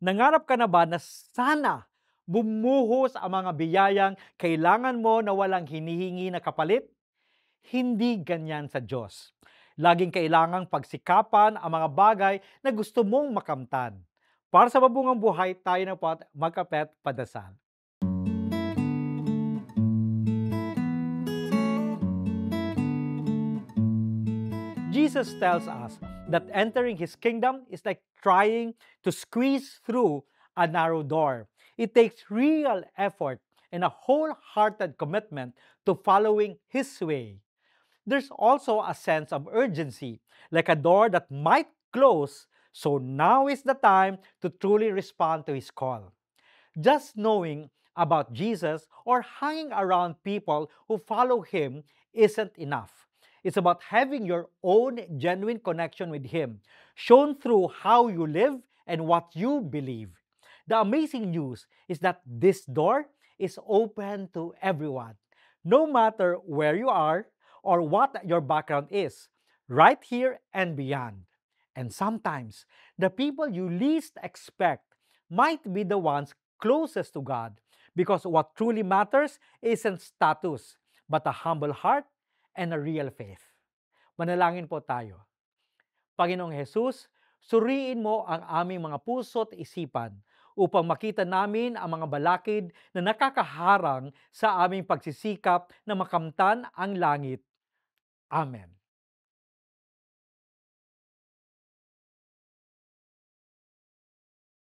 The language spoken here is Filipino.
Nangarap ka na ba na sana bumuhos ang mga biyayang kailangan mo na walang hinihingi na kapalit? Hindi ganyan sa Diyos. Laging kailangang pagsikapan ang mga bagay na gusto mong makamtan. Para sa mabungang buhay, tayo na po at magkapet padasal. Jesus tells us that entering His kingdom is like trying to squeeze through a narrow door. It takes real effort and a wholehearted commitment to following His way. There's also a sense of urgency, like a door that might close, so now is the time to truly respond to His call. Just knowing about Jesus or hanging around people who follow Him isn't enough. It's about having your own genuine connection with Him, shown through how you live and what you believe. The amazing news is that this door is open to everyone, no matter where you are or what your background is, right here and beyond. And sometimes, the people you least expect might be the ones closest to God because what truly matters isn't status, but a humble heart and a real faith. Manalangin po tayo. Panginoong Jesus, suriin mo ang aming mga puso at isipan upang makita namin ang mga balakid na nakakaharang sa aming pagsisikap na makamtan ang langit. Amen.